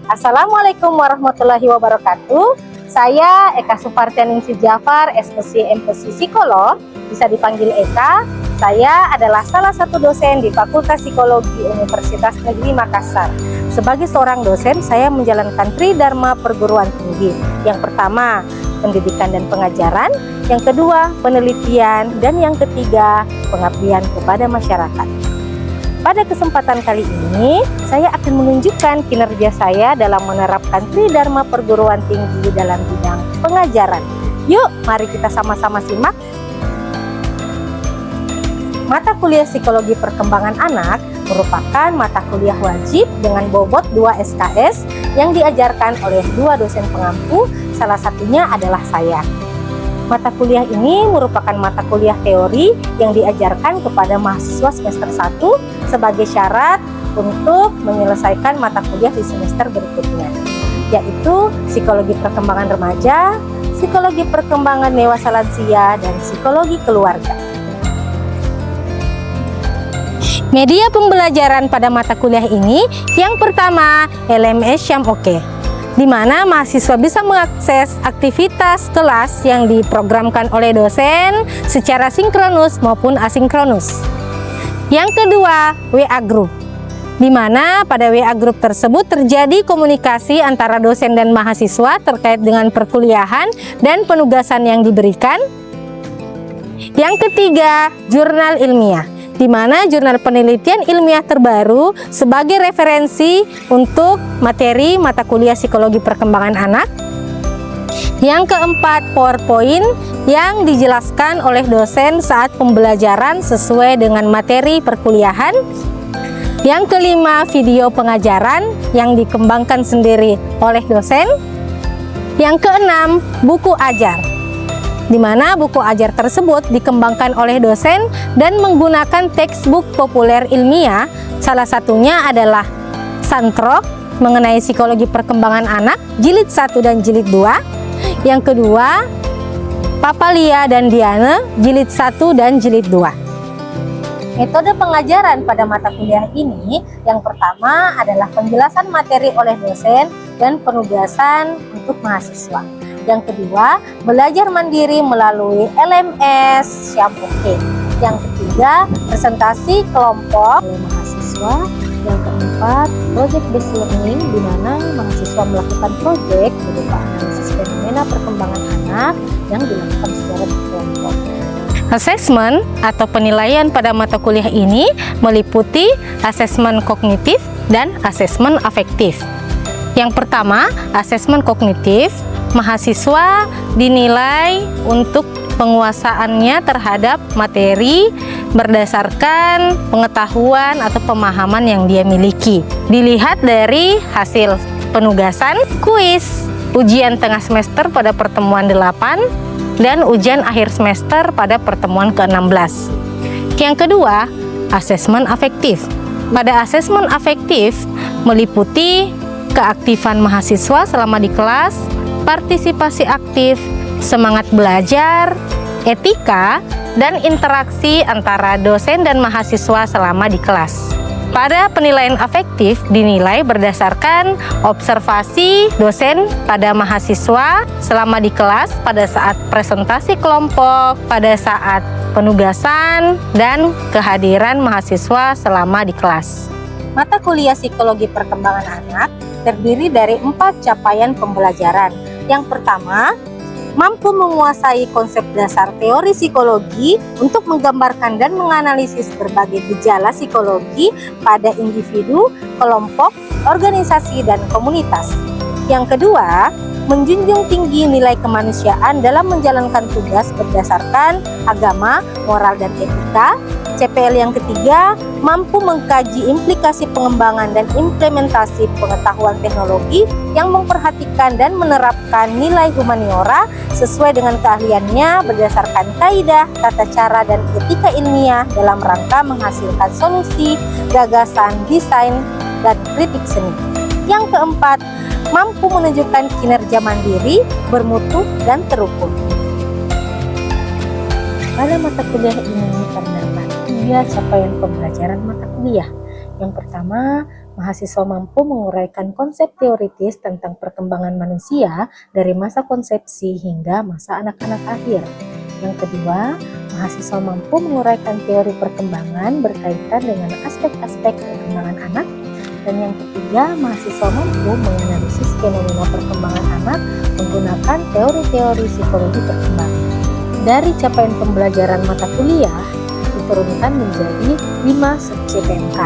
Assalamualaikum warahmatullahi wabarakatuh. Saya Eka Supartianingsih Jafar, SPC MPC Psikolog, bisa dipanggil Eka. Saya adalah salah satu dosen di Fakultas Psikologi Universitas Negeri Makassar. Sebagai seorang dosen, saya menjalankan Tridharma Perguruan Tinggi. Yang pertama, pendidikan dan pengajaran. Yang kedua, penelitian. Dan yang ketiga, pengabdian kepada masyarakat. Pada kesempatan kali ini, saya akan menunjukkan kinerja saya dalam menerapkan Tridharma Perguruan Tinggi dalam bidang pengajaran. Yuk, mari kita sama-sama simak. Mata kuliah Psikologi Perkembangan Anak merupakan mata kuliah wajib dengan bobot 2 SKS yang diajarkan oleh 2 dosen pengampu, salah satunya adalah saya. Mata kuliah ini merupakan mata kuliah teori yang diajarkan kepada mahasiswa semester 1 sebagai syarat untuk menyelesaikan mata kuliah di semester berikutnya, yaitu Psikologi Perkembangan Remaja, Psikologi Perkembangan Dewasa Lansia, dan Psikologi Keluarga. Media pembelajaran pada mata kuliah ini yang pertama LMS Syam-Oke, di mana mahasiswa bisa mengakses aktivitas kelas yang diprogramkan oleh dosen secara sinkronus maupun asinkronus. Yang kedua, WA Group, di mana pada WA Group tersebut terjadi komunikasi antara dosen dan mahasiswa terkait dengan perkuliahan dan penugasan yang diberikan. Yang ketiga, jurnal ilmiah, di mana jurnal penelitian ilmiah terbaru sebagai referensi untuk materi mata kuliah Psikologi Perkembangan Anak. Yang keempat, PowerPoint yang dijelaskan oleh dosen saat pembelajaran sesuai dengan materi perkuliahan. Yang kelima, video pengajaran yang dikembangkan sendiri oleh dosen. Yang keenam, buku ajar, di mana buku ajar tersebut dikembangkan oleh dosen dan menggunakan textbook populer ilmiah, salah satunya adalah Santrok mengenai Psikologi Perkembangan Anak jilid 1 dan jilid 2. Yang kedua, Papalia dan Diane jilid 1 dan jilid 2. Metode pengajaran pada mata kuliah ini yang pertama adalah penjelasan materi oleh dosen dan penugasan untuk mahasiswa. Yang kedua, belajar mandiri melalui LMS Syam-Oke. Yang ketiga, presentasi kelompok oleh mahasiswa. Yang keempat, project based learning, di mana mahasiswa melakukan project berupa analisis fenomena perkembangan anak yang dilakukan secara berkelompok. Asesmen atau penilaian pada mata kuliah ini meliputi asesmen kognitif dan asesmen afektif. Yang pertama, asesmen kognitif. Mahasiswa dinilai untuk penguasaannya terhadap materi berdasarkan pengetahuan atau pemahaman yang dia miliki. Dilihat dari hasil penugasan, kuis, ujian tengah semester pada pertemuan 8, dan ujian akhir semester pada pertemuan ke-16. Yang kedua, asesmen afektif. Pada asesmen afektif meliputi keaktifan mahasiswa selama di kelas, partisipasi aktif, semangat belajar, etika, dan interaksi antara dosen dan mahasiswa selama di kelas. Pada penilaian afektif dinilai berdasarkan observasi dosen pada mahasiswa selama di kelas, pada saat presentasi kelompok, pada saat penugasan, dan kehadiran mahasiswa selama di kelas. Mata kuliah Psikologi Perkembangan Anak terdiri dari 4 capaian pembelajaran. Yang pertama, mampu menguasai konsep dasar teori psikologi untuk menggambarkan dan menganalisis berbagai gejala psikologi pada individu, kelompok, organisasi, dan komunitas. Yang kedua, menjunjung tinggi nilai kemanusiaan dalam menjalankan tugas berdasarkan agama, moral, dan etika. CPL yang ketiga, mampu mengkaji implikasi pengembangan dan implementasi pengetahuan teknologi yang memperhatikan dan menerapkan nilai humaniora sesuai dengan keahliannya berdasarkan kaidah, tata cara, dan etika ilmiah dalam rangka menghasilkan solusi, gagasan, desain, dan kritik seni. Yang keempat, mampu menunjukkan kinerja mandiri, bermutu, dan terukur. Pada mata kuliah ini terdapat 3 capaian pembelajaran mata kuliah. Yang pertama, mahasiswa mampu menguraikan konsep teoritis tentang perkembangan manusia dari masa konsepsi hingga masa anak-anak akhir. Yang kedua, mahasiswa mampu menguraikan teori perkembangan berkaitan dengan aspek-aspek perkembangan anak. Dan yang ketiga, mahasiswa mampu menganalisis fenomena perkembangan anak menggunakan teori-teori psikologi perkembangan. Dari capaian pembelajaran mata kuliah diturunkan menjadi 5 sub-CPMK.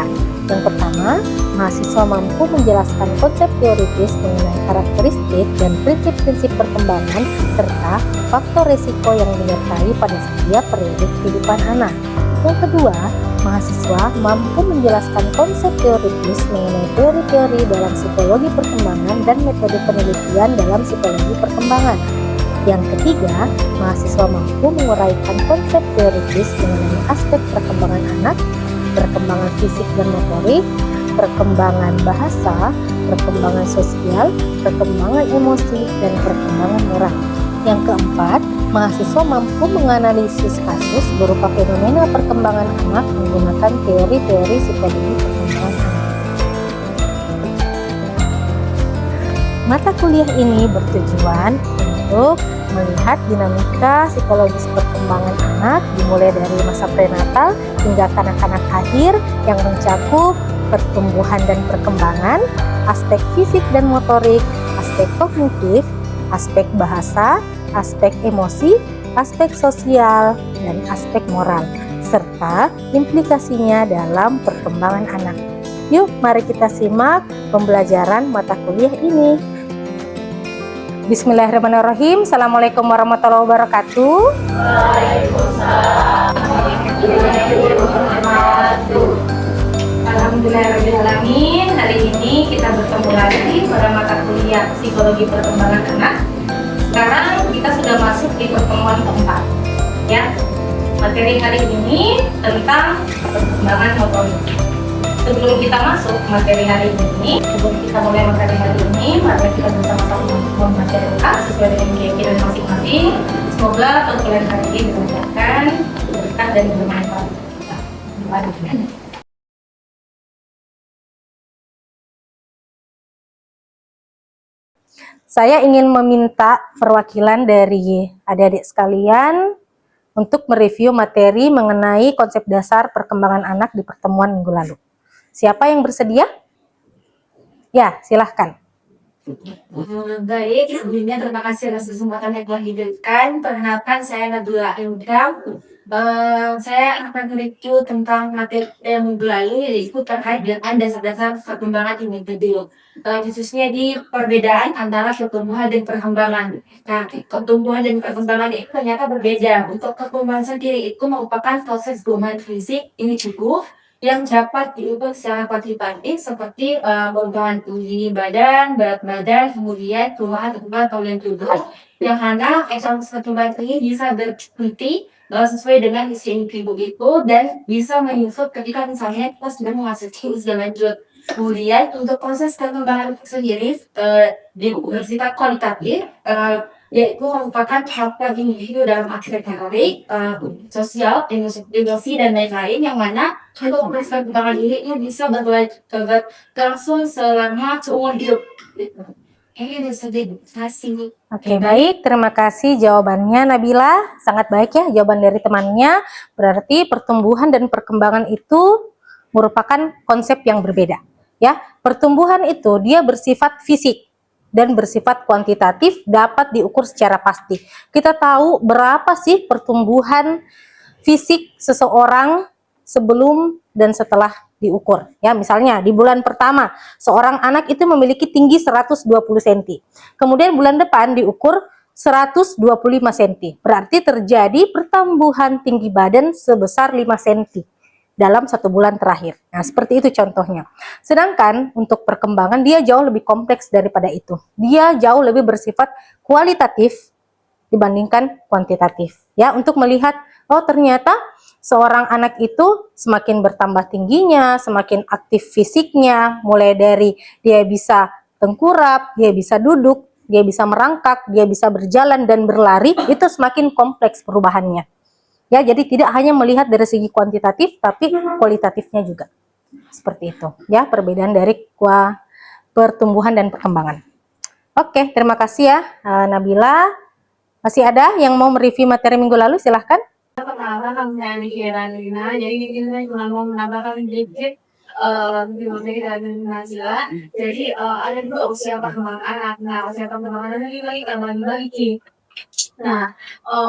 Yang pertama, mahasiswa mampu menjelaskan konsep teoritis mengenai karakteristik dan prinsip-prinsip perkembangan serta faktor risiko yang menyertai pada setiap periode kehidupan anak. Yang kedua, mahasiswa mampu menjelaskan konsep teoritis mengenai teori-teori dalam psikologi perkembangan dan metode penelitian dalam psikologi perkembangan. Yang ketiga, mahasiswa mampu menguraikan konsep teoritis mengenai aspek perkembangan anak, perkembangan fisik dan motorik, perkembangan bahasa, perkembangan sosial, perkembangan emosi, dan perkembangan moral. Yang keempat, mahasiswa mampu menganalisis kasus berupa fenomena perkembangan anak menggunakan teori-teori psikologi perkembangan anak. Mata kuliah ini bertujuan untuk melihat dinamika psikologis perkembangan anak dimulai dari masa prenatal hingga kanak-kanak akhir yang mencakup pertumbuhan dan perkembangan, aspek fisik dan motorik, aspek kognitif, aspek bahasa, aspek emosi, aspek sosial, dan aspek moral, serta implikasinya dalam perkembangan anak. Yuk, mari kita simak pembelajaran mata kuliah ini. Bismillahirrahmanirrahim. Assalamualaikum warahmatullahi wabarakatuh. Waalaikumsalam. Alhamdulillahirrahmanirrahim. Hari ini kita bertemu lagi pada mata kuliah psikologi perkembangan anak. Sekarang kita sudah masuk di pertemuan keempat. Ya, materi hari ini tentang perkembangan motorik. Sebelum kita masuk materi hari ini, sebelum kita mulai materi hari ini, mari kita bersama-sama membaca doa sesuai dengan keyakinan masing-masing. Semoga perkuliahan hari ini dilancarkan, berkah dan bermanfaat. Saya ingin meminta perwakilan dari adik-adik sekalian untuk mereview materi mengenai konsep dasar perkembangan anak di pertemuan minggu lalu. Siapa yang bersedia? Ya, silahkan. Baik, sebelumnya terima kasih atas kesempatan yang telah diberikan. Perkenalkan, saya Nabila Indra. Saya akan review tentang materi minggu lalu, yaitu terkait dengan dasar-dasar perkembangan individu. Khususnya di perbedaan antara pertumbuhan dan perkembangan. Nah, pertumbuhan dan perkembangan itu ternyata berbeda. Untuk perkembangan sendiri itu merupakan proses perubahan fisik individu yang dapat diukur secara kuantitatif seperti perubahan tinggi badan, berat badan, kemudian perubahan toleransi tubuh. Yang mana evaluasi pertumbuhan ini bisa berhenti sesuai dengan isi individu itu dan bisa menyusul ketika misalnya kita sudah memasuki usia lanjut. Kemudian untuk proses perkembangan itu sendiri bersifat kualitatif, yaitu merupakan faktor individu dalam aspek motorik, sosial, emosi, dan lain-lain, yang mana untuk proses perkembangan ini bisa berlangsung selama seumur hidup. Oke, baik. Terima kasih jawabannya Nabila. Sangat baik ya jawaban dari temannya. Berarti pertumbuhan dan perkembangan itu merupakan konsep yang berbeda. Ya, pertumbuhan itu dia bersifat fisik dan bersifat kuantitatif, dapat diukur secara pasti. Kita tahu berapa sih pertumbuhan fisik seseorang sebelum dan setelah diukur. Ya, misalnya di bulan pertama seorang anak itu memiliki tinggi 120 cm. Kemudian bulan depan diukur 125 cm. Berarti terjadi pertumbuhan tinggi badan sebesar 5 cm dalam 1 bulan terakhir. Nah, seperti itu contohnya. Sedangkan untuk perkembangan dia jauh lebih kompleks daripada itu. Dia jauh lebih bersifat kualitatif dibandingkan kuantitatif. Ya, untuk melihat oh ternyata seorang anak itu semakin bertambah tingginya, semakin aktif fisiknya, mulai dari dia bisa tengkurap, dia bisa duduk, dia bisa merangkak, dia bisa berjalan dan berlari, itu semakin kompleks perubahannya. Ya, jadi tidak hanya melihat dari segi kuantitatif, tapi kualitatifnya juga. Seperti itu ya, perbedaan dari pertumbuhan dan perkembangan. Oke, terima kasih ya Nabila. Masih ada yang mau mereview materi minggu lalu? Silahkan. Perkenalkan, saya Niki Lina. Jadi di sini saya cuma mau menambahkan sedikit materi dari Nazila. Jadi ada dua usia perkembangan anak. Nah, usia perkembangan anak ini bagi. Nah,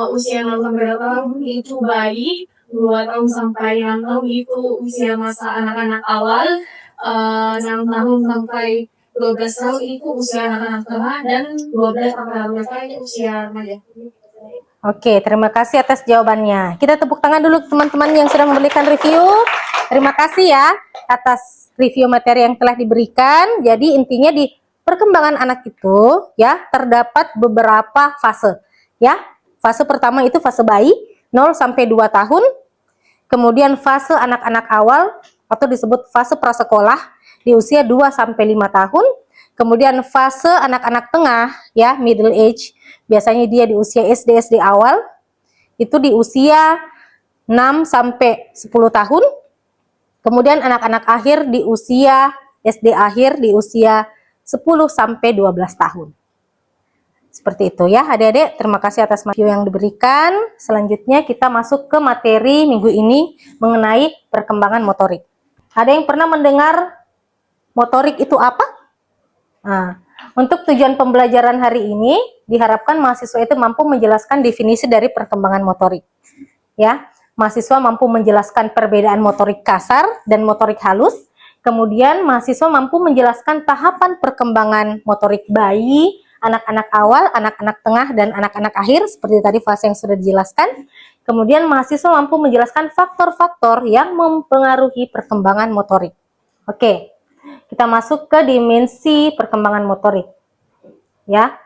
usia 0 sampai 2 tahun itu bayi, 2 tahun sampai 6 tahun itu usia masa anak-anak awal, 6 tahun sampai 12 tahun itu usia anak-anak tengah, dan 12 sampai 18 tahun itu usia remaja. Oke, terima kasih atas jawabannya. Kita tepuk tangan dulu teman-teman yang sudah memberikan review. Terima kasih ya atas review materi yang telah diberikan. Jadi intinya di perkembangan anak itu ya terdapat beberapa fase. Ya, fase pertama itu fase bayi 0 sampai 2 tahun. Kemudian fase anak-anak awal atau disebut fase prasekolah di usia 2 sampai 5 tahun. Kemudian fase anak-anak tengah ya, middle age, biasanya dia di usia SD awal, itu di usia 6 sampai 10 tahun. Kemudian anak-anak akhir di usia SD akhir di usia 10 sampai 12 tahun. Seperti itu ya adik-adik, terima kasih atas review yang diberikan. Selanjutnya kita masuk ke materi minggu ini mengenai perkembangan motorik. Ada yang pernah mendengar motorik itu apa? Nah, untuk tujuan pembelajaran hari ini, diharapkan mahasiswa itu mampu menjelaskan definisi dari perkembangan motorik. Ya, mahasiswa mampu menjelaskan perbedaan motorik kasar dan motorik halus. Kemudian mahasiswa mampu menjelaskan tahapan perkembangan motorik bayi, anak-anak awal, anak-anak tengah, dan anak-anak akhir, seperti tadi fase yang sudah dijelaskan. Kemudian mahasiswa mampu menjelaskan faktor-faktor yang mempengaruhi perkembangan motorik. Oke. Kita masuk ke dimensi perkembangan motorik. Ya.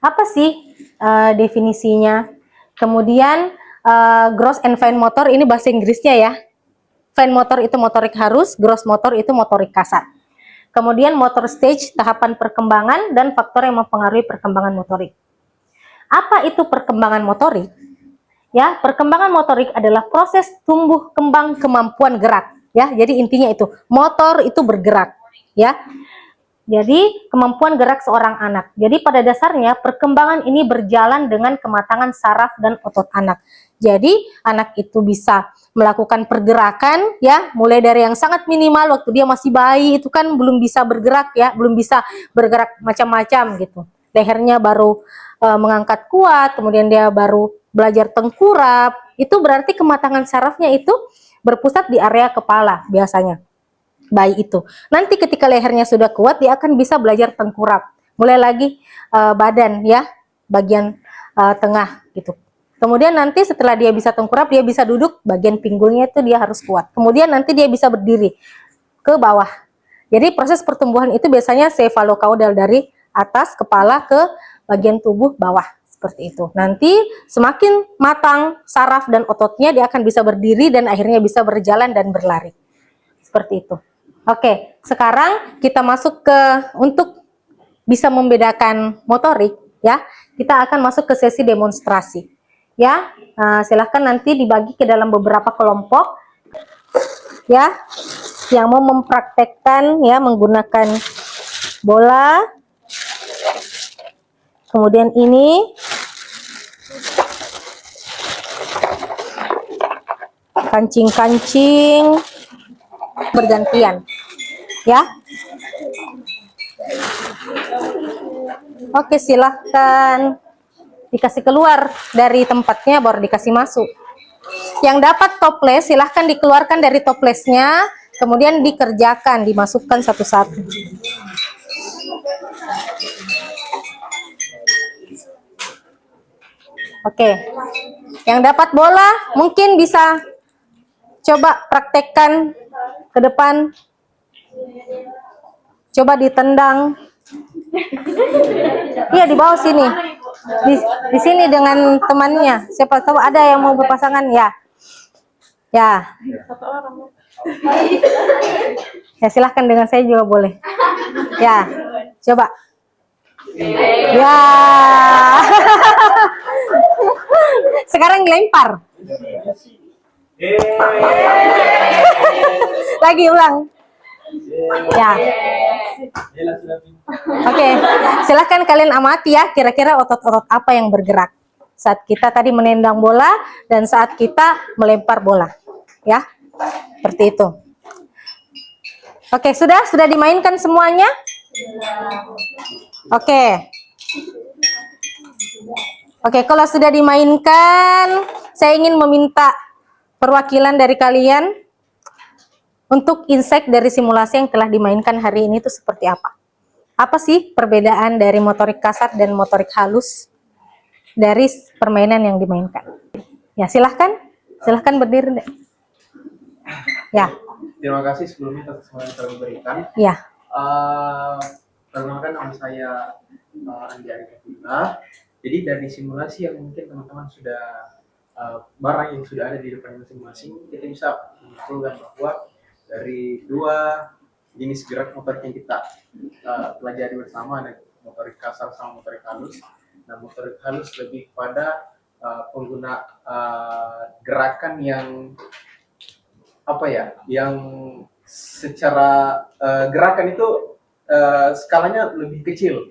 Apa sih definisinya? Kemudian gross and fine motor ini bahasa Inggrisnya ya. Fine motor itu motorik halus, gross motor itu motorik kasar. Kemudian motor stage, tahapan perkembangan dan faktor yang mempengaruhi perkembangan motorik. Apa itu perkembangan motorik? Ya, perkembangan motorik adalah proses tumbuh kembang kemampuan gerak. Ya, jadi intinya itu motor itu bergerak, ya. Jadi kemampuan gerak seorang anak. Jadi pada dasarnya perkembangan ini berjalan dengan kematangan saraf dan otot anak. Jadi anak itu bisa melakukan pergerakan, ya, mulai dari yang sangat minimal waktu dia masih bayi itu kan belum bisa bergerak ya, belum bisa bergerak macam-macam gitu. Lehernya baru mengangkat kuat, kemudian dia baru belajar tengkurap. Itu berarti kematangan sarafnya itu berpusat di area kepala biasanya bayi itu. Nanti ketika lehernya sudah kuat, dia akan bisa belajar tengkurap. Mulai lagi badan ya, bagian tengah gitu. Kemudian nanti setelah dia bisa tengkurap, dia bisa duduk, bagian pinggulnya itu dia harus kuat. Kemudian nanti dia bisa berdiri ke bawah. Jadi proses pertumbuhan itu biasanya cephalocaudal dari atas kepala ke bagian tubuh bawah. Seperti itu. Nanti semakin matang saraf dan ototnya, dia akan bisa berdiri dan akhirnya bisa berjalan dan berlari. Seperti itu. Oke, sekarang kita masuk ke untuk bisa membedakan motorik ya. Kita akan masuk ke sesi demonstrasi. Ya, silahkan nanti dibagi ke dalam beberapa kelompok ya yang mau mempraktekkan ya menggunakan bola. Kemudian ini kancing-kancing bergantian ya. Oke, silahkan dikasih keluar dari tempatnya baru dikasih masuk. Yang dapat toples silahkan dikeluarkan dari toplesnya, kemudian dikerjakan, dimasukkan satu-satu. Oke, yang dapat bola mungkin bisa coba praktekkan ke depan. Coba ditendang. Iya, di bawah sini. Di sini dengan temannya. Siapa tahu ada yang mau berpasangan ya. Ya. Ya, silahkan dengan saya juga boleh. Ya, coba. Ya. Sekarang lempar. Lagi ulang. Ya. Oke, silahkan kalian amati ya, kira-kira otot-otot apa yang bergerak saat kita tadi menendang bola dan saat kita melempar bola. Ya, seperti itu. Oke, sudah dimainkan semuanya? Oke. Oke, kalau sudah dimainkan, saya ingin meminta perwakilan dari kalian untuk insight dari simulasi yang telah dimainkan hari ini itu seperti apa? Apa sih perbedaan dari motorik kasar dan motorik halus dari permainan yang dimainkan? Ya, silahkan berdiri. Ya. Terima kasih sebelumnya atas semua yang telah diberikan. Ya. Perkenalkan, nama saya Andi Arifullah. Jadi dari simulasi yang mungkin teman-teman sudah barang yang sudah ada di depan masing-masing, kita bisa menyimpulkan bahwa dari dua jenis gerak motorik yang kita pelajari bersama, ada motorik kasar sama motorik halus. Nah, motorik halus lebih kepada pengguna gerakan yang yang secara gerakan itu skalanya lebih kecil,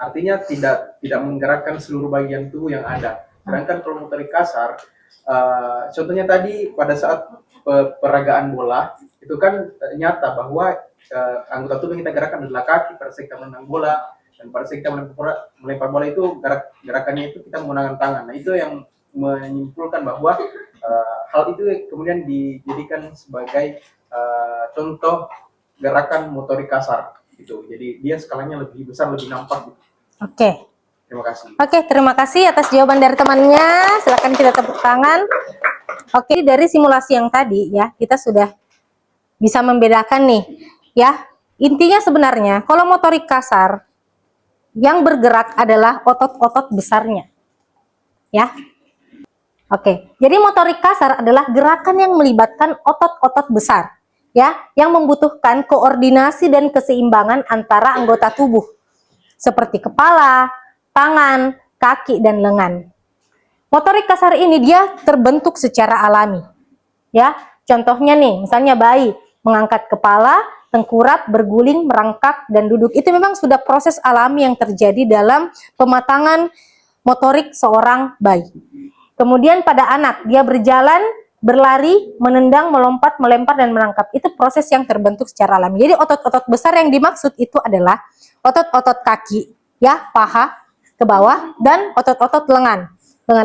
artinya tidak menggerakkan seluruh bagian tubuh yang ada. Sedangkan kalau motorik kasar, contohnya tadi pada saat peragaan bola itu kan nyata bahwa anggota tubuh yang kita gerakkan adalah kaki pada saat kita menendang bola, dan pada saat kita melempar bola itu gerakannya itu kita menggunakan tangan. Nah, itu yang menyimpulkan bahwa hal itu kemudian dijadikan sebagai contoh gerakan motorik kasar gitu. Jadi dia skalanya lebih besar, lebih nampak gitu. Oke. Terima kasih. Oke, terima kasih atas jawaban dari temannya. Silakan kita tepuk tangan. Oke, dari simulasi yang tadi ya, kita sudah bisa membedakan nih ya. Intinya sebenarnya kalau motorik kasar yang bergerak adalah otot-otot besarnya. Ya. Oke, jadi motorik kasar adalah gerakan yang melibatkan otot-otot besar ya, yang membutuhkan koordinasi dan keseimbangan antara anggota tubuh seperti kepala, tangan, kaki, dan lengan. Motorik kasar ini dia terbentuk secara alami. Ya, contohnya nih, misalnya bayi mengangkat kepala, tengkurap, berguling, merangkak, dan duduk. Itu memang sudah proses alami yang terjadi dalam pematangan motorik seorang bayi. Kemudian pada anak, dia berjalan, berlari, menendang, melompat, melempar, dan menangkap. Itu proses yang terbentuk secara alami. Jadi otot-otot besar yang dimaksud itu adalah otot-otot kaki, ya, paha ke bawah, dan otot-otot lengan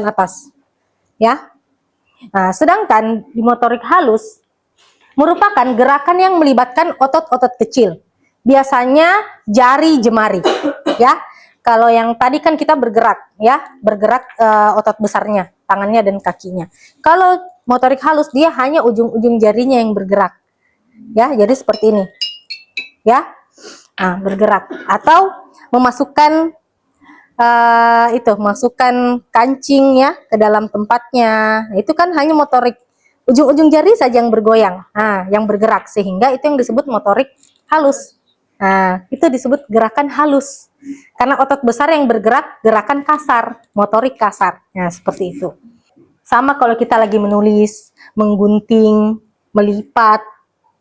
atas, ya. Nah, sedangkan di motorik halus merupakan gerakan yang melibatkan otot-otot kecil, biasanya jari jemari, ya. Kalau yang tadi kan kita bergerak, ya, otot besarnya, tangannya dan kakinya. Kalau motorik halus dia hanya ujung-ujung jarinya yang bergerak, ya. Jadi seperti ini, ya. Nah, bergerak atau memasukkan masukkan kancing ya ke dalam tempatnya. Itu kan hanya motorik ujung-ujung jari saja yang bergoyang, nah, yang bergerak, sehingga itu yang disebut motorik halus. Nah, itu disebut gerakan halus karena otot besar yang bergerak, gerakan kasar, motorik kasar. Nah, seperti itu. Sama kalau kita lagi menulis, menggunting, melipat,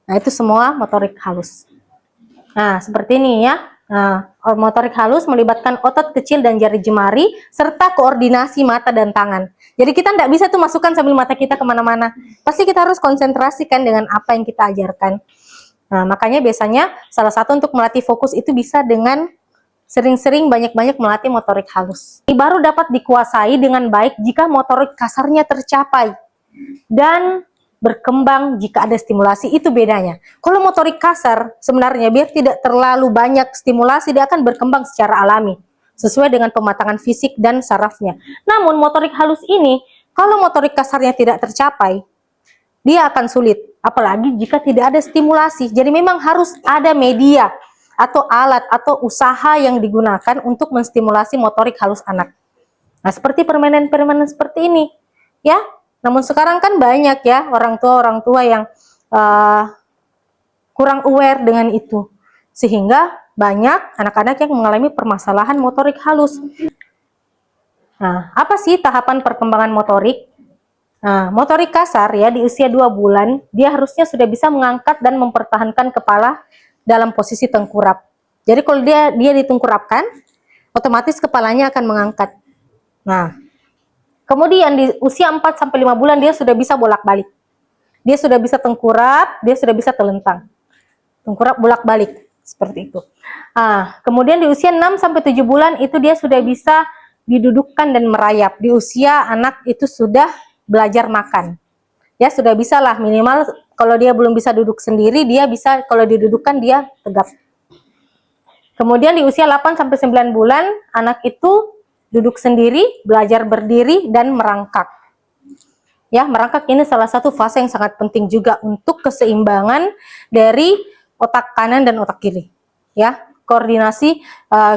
nah itu semua motorik halus. Nah, seperti ini ya. Nah, motorik halus melibatkan otot kecil dan jari jemari, serta koordinasi mata dan tangan. Jadi kita tidak bisa tuh masukkan sambil mata kita kemana-mana. Pasti kita harus konsentrasikan dengan apa yang kita ajarkan. Nah, makanya biasanya salah satu untuk melatih fokus itu bisa dengan sering-sering banyak-banyak melatih motorik halus. Ini baru dapat dikuasai dengan baik jika motorik kasarnya tercapai. Dan berkembang jika ada stimulasi, itu bedanya. Kalau motorik kasar sebenarnya biar tidak terlalu banyak stimulasi, dia akan berkembang secara alami sesuai dengan pematangan fisik dan sarafnya. Namun motorik halus ini, kalau motorik kasarnya tidak tercapai, dia akan sulit, apalagi jika tidak ada stimulasi. Jadi memang harus ada media atau alat atau usaha yang digunakan untuk menstimulasi motorik halus anak. Nah, seperti permainan-permainan seperti ini, ya. Namun sekarang kan banyak ya orang tua yang kurang aware dengan itu, sehingga banyak anak-anak yang mengalami permasalahan motorik halus. Nah, apa sih tahapan perkembangan motorik? Nah, motorik kasar ya di usia 2 bulan, dia harusnya sudah bisa mengangkat dan mempertahankan kepala dalam posisi tengkurap. Jadi kalau dia ditengkurapkan, otomatis kepalanya akan mengangkat. Nah, kemudian di usia 4 sampai 5 bulan dia sudah bisa bolak-balik. Dia sudah bisa tengkurap, dia sudah bisa telentang. Tengkurap bolak-balik seperti itu. Nah, kemudian di usia 6 sampai 7 bulan itu dia sudah bisa didudukkan dan merayap. Di usia anak itu sudah belajar makan. Ya, sudah bisa lah minimal kalau dia belum bisa duduk sendiri, dia bisa kalau didudukkan dia tegap. Kemudian di usia 8 sampai 9 bulan anak itu duduk sendiri, belajar berdiri dan merangkak. Ya, merangkak ini salah satu fase yang sangat penting juga untuk keseimbangan dari otak kanan dan otak kiri. Ya, koordinasi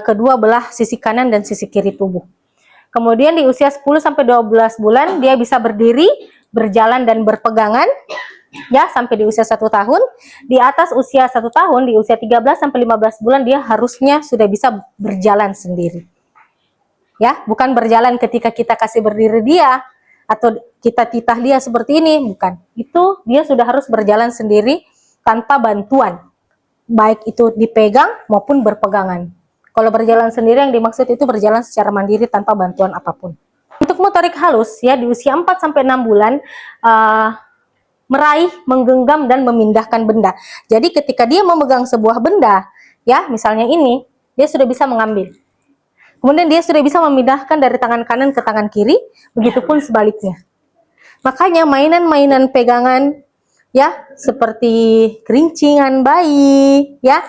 kedua belah sisi kanan dan sisi kiri tubuh. Kemudian di usia 10 sampai 12 bulan dia bisa berdiri, berjalan dan berpegangan. Ya, sampai di usia 1 tahun. Di atas usia 1 tahun, di usia 13 sampai 15 bulan dia harusnya sudah bisa berjalan sendiri. Ya, bukan berjalan ketika kita kasih berdiri dia atau kita titah dia seperti ini, bukan. Itu dia sudah harus berjalan sendiri tanpa bantuan, baik itu dipegang maupun berpegangan. Kalau berjalan sendiri yang dimaksud itu berjalan secara mandiri tanpa bantuan apapun. Untuk motorik halus ya di usia 4 sampai 6 bulan meraih, menggenggam dan memindahkan benda. Jadi ketika dia memegang sebuah benda, ya misalnya ini, dia sudah bisa mengambil. Kemudian dia sudah bisa memindahkan dari tangan kanan ke tangan kiri, begitupun sebaliknya. Makanya mainan-mainan pegangan ya seperti kerincingan bayi, ya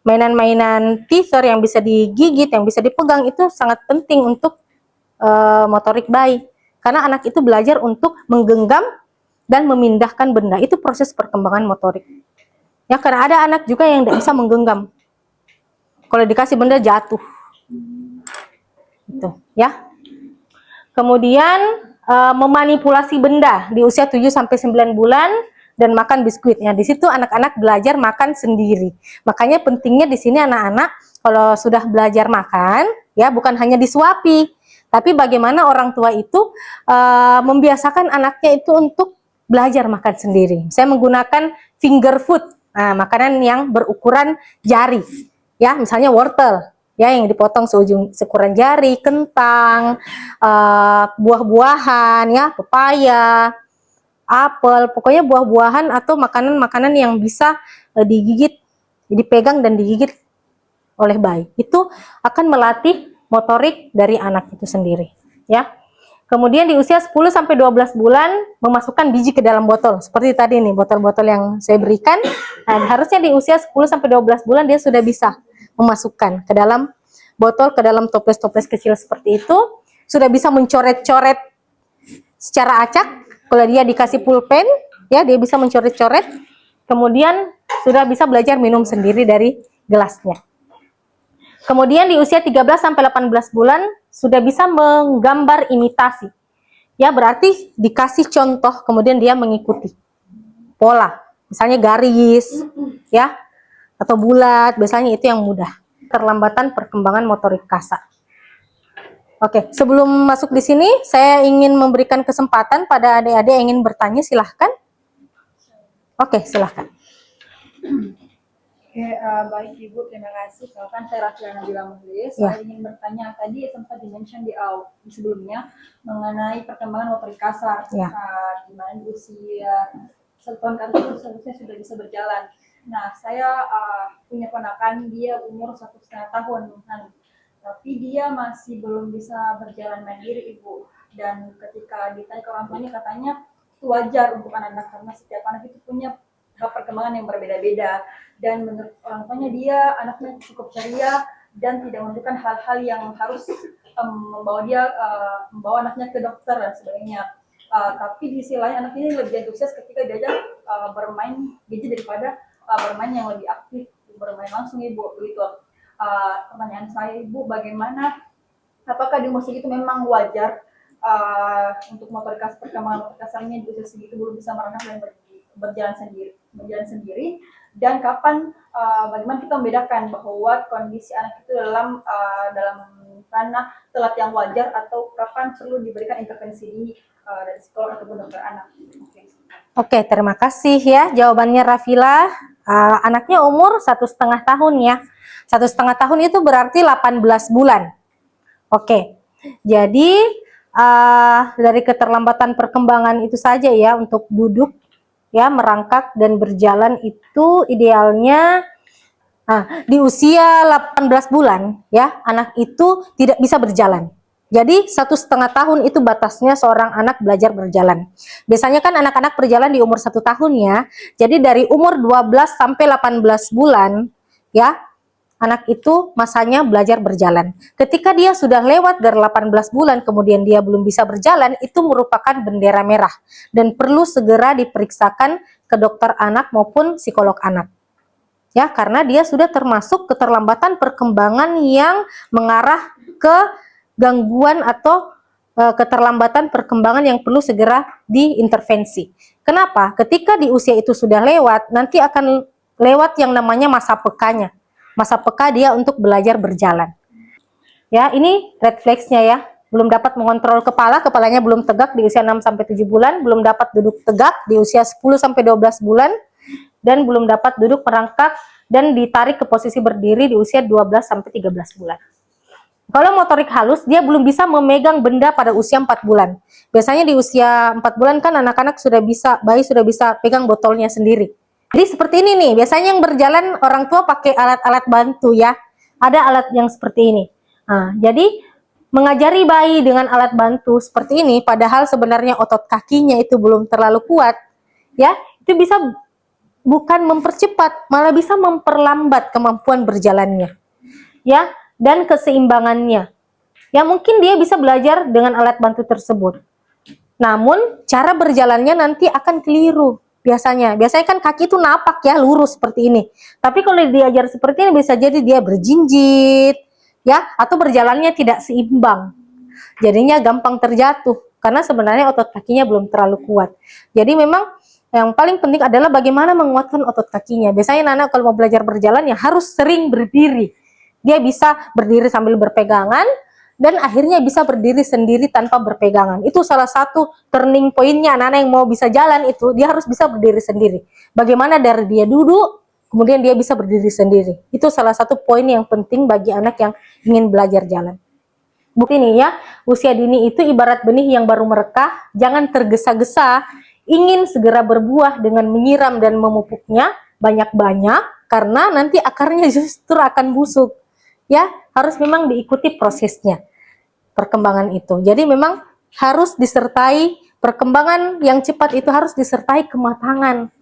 mainan-mainan teether yang bisa digigit, yang bisa dipegang itu sangat penting untuk motorik bayi. Karena anak itu belajar untuk menggenggam dan memindahkan benda. Itu proses perkembangan motorik. Ya, karena ada anak juga yang tidak bisa menggenggam. Kalau dikasih benda jatuh. Itu, ya. Kemudian memanipulasi benda di usia 7 sampai 9 bulan dan makan biskuitnya. Di situ anak-anak belajar makan sendiri. Makanya pentingnya di sini anak-anak kalau sudah belajar makan, ya bukan hanya disuapi, tapi bagaimana orang tua itu membiasakan anaknya itu untuk belajar makan sendiri. Saya menggunakan finger food, makanan yang berukuran jari. Ya, misalnya wortel, ya yang dipotong seukuran jari, kentang, buah-buahan, ya pepaya, apel, pokoknya buah-buahan atau makanan-makanan yang bisa digigit, dipegang dan digigit oleh bayi. Itu akan melatih motorik dari anak itu sendiri, ya. Kemudian di usia 10 sampai 12 bulan memasukkan biji ke dalam botol. Seperti tadi nih, botol-botol yang saya berikan. Nah, harusnya di usia 10 sampai 12 bulan dia sudah bisa memasukkan ke dalam botol, ke dalam toples-toples kecil seperti itu. Sudah bisa mencoret-coret secara acak. Kalau dia dikasih pulpen, ya dia bisa mencoret-coret. Kemudian sudah bisa belajar minum sendiri dari gelasnya. Kemudian di usia 13 sampai 18 bulan sudah bisa menggambar imitasi. Ya, berarti dikasih contoh kemudian dia mengikuti pola. Misalnya garis, ya, atau bulat, biasanya itu yang mudah. Perlambatan perkembangan motorik kasar. Oke, sebelum masuk di sini saya ingin memberikan kesempatan pada adik-adik yang ingin bertanya, silahkan. Oke, silahkan. Oke, baik Ibu, terima kasih. Kalau kan saya Raffiana Nabila Muhlis, Ya. saya ingin bertanya tadi sempat dimention di sebelumnya mengenai perkembangan motorik kasar, Ya. di mana di usia 1 tahun ke atas seharusnya sudah bisa berjalan. Nah, saya punya ponakan, dia umur 1,5 tahun, tapi dia masih belum bisa berjalan mandiri, Ibu. Dan ketika ditanya ke orang tuanya, katanya itu wajar untuk anak-anak karena setiap anak itu punya tahap perkembangan yang berbeda-beda, dan menurut orang tuanya dia anaknya cukup ceria dan tidak menunjukkan hal-hal yang harus membawa anaknya ke dokter dan sebagainya. Tapi di sisi lain anak ini lebih antusias ketika diajak bermain gadget daripada bermain yang lebih aktif, bermain langsung, Ibu, begitu. Pertanyaan saya, Ibu, bagaimana, apakah di umur segitu memang wajar untuk perkembangan motorik kasarnya di usia segitu belum bisa merangkak dan berjalan sendiri, dan kapan bagaimana kita membedakan bahwa kondisi anak itu dalam ranah telat yang wajar atau kapan perlu diberikan intervensi dini dari psikolog ataupun dokter anak. Oke, terima kasih ya jawabannya Rafila. Anaknya umur 1,5 tahun ya. 1,5 tahun itu berarti 18 bulan. Oke, jadi dari keterlambatan perkembangan itu saja ya, untuk duduk ya, merangkak dan berjalan itu idealnya di usia 18 bulan ya, anak itu tidak bisa berjalan. Jadi 1,5 tahun itu batasnya seorang anak belajar berjalan. Biasanya kan anak-anak berjalan di umur 1 tahun ya. Jadi dari umur 12 sampai 18 bulan ya, anak itu masanya belajar berjalan. Ketika dia sudah lewat dari 18 bulan kemudian dia belum bisa berjalan, itu merupakan bendera merah dan perlu segera diperiksakan ke dokter anak maupun psikolog anak. Ya, karena dia sudah termasuk keterlambatan perkembangan yang mengarah ke gangguan atau keterlambatan perkembangan yang perlu segera diintervensi. Kenapa? Ketika di usia itu sudah lewat, nanti akan lewat yang namanya masa pekanya. Masa peka dia untuk belajar berjalan. Ya, ini red flags-nya ya. Belum dapat mengontrol kepala, kepalanya belum tegak di usia 6-7 bulan, belum dapat duduk tegak di usia 10-12 bulan, dan belum dapat duduk merangkak dan ditarik ke posisi berdiri di usia 12-13 bulan. Kalau motorik halus, dia belum bisa memegang benda pada usia 4 bulan. Biasanya di usia 4 bulan kan anak-anak sudah bisa, bayi sudah bisa pegang botolnya sendiri. Jadi seperti ini nih, biasanya yang berjalan orang tua pakai alat-alat bantu ya. Ada alat yang seperti ini. Jadi mengajari bayi dengan alat bantu seperti ini, padahal sebenarnya otot kakinya itu belum terlalu kuat, ya, itu bisa bukan mempercepat, malah bisa memperlambat kemampuan berjalannya, ya, dan keseimbangannya. Ya mungkin dia bisa belajar dengan alat bantu tersebut. Namun cara berjalannya nanti akan keliru. Biasanya kan kaki itu napak ya, lurus seperti ini. Tapi kalau diajar seperti ini bisa jadi dia berjinjit, ya, atau berjalannya tidak seimbang. Jadinya gampang terjatuh karena sebenarnya otot kakinya belum terlalu kuat. Jadi memang yang paling penting adalah bagaimana menguatkan otot kakinya. Biasanya anak kalau mau belajar berjalan ya harus sering berdiri. Dia bisa berdiri sambil berpegangan, dan akhirnya bisa berdiri sendiri tanpa berpegangan. Itu salah satu turning point-nya anak-anak yang mau bisa jalan itu, dia harus bisa berdiri sendiri. Bagaimana dari dia duduk, kemudian dia bisa berdiri sendiri. Itu salah satu poin yang penting bagi anak yang ingin belajar jalan. Bukti nih ya, usia dini itu ibarat benih yang baru merekah, jangan tergesa-gesa, ingin segera berbuah dengan menyiram dan memupuknya banyak-banyak, karena nanti akarnya justru akan busuk. Ya, harus memang diikuti prosesnya. Perkembangan itu. Jadi memang harus disertai perkembangan yang cepat, itu harus disertai kematangan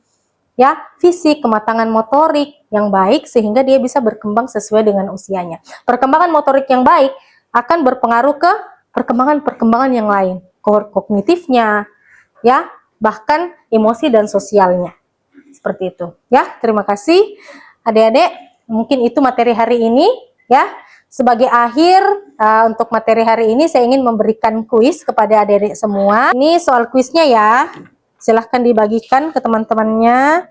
ya, fisik, kematangan motorik yang baik sehingga dia bisa berkembang sesuai dengan usianya. Perkembangan motorik yang baik akan berpengaruh ke perkembangan yang lain, kognitifnya ya, bahkan emosi dan sosialnya. Seperti itu ya. Terima kasih adik-adik. Mungkin itu materi hari ini ya. Sebagai akhir untuk materi hari ini saya ingin memberikan kuis kepada adik-adik semua. Ini soal kuisnya ya. Silahkan dibagikan ke teman-temannya.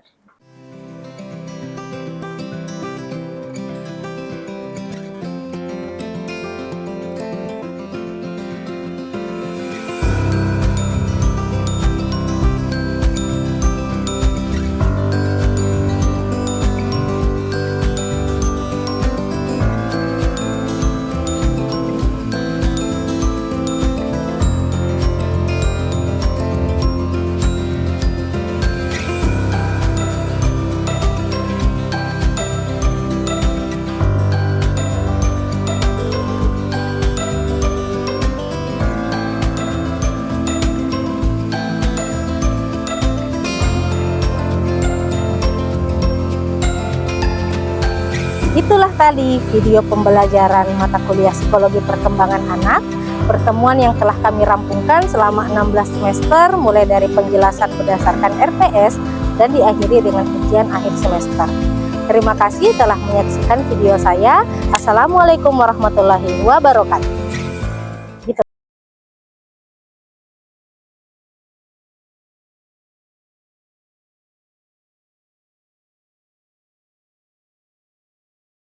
Itulah tadi video pembelajaran mata kuliah psikologi perkembangan anak, pertemuan yang telah kami rampungkan selama 16 semester, mulai dari penjelasan berdasarkan RPS dan diakhiri dengan ujian akhir semester. Terima kasih telah menyaksikan video saya. Assalamualaikum warahmatullahi wabarakatuh.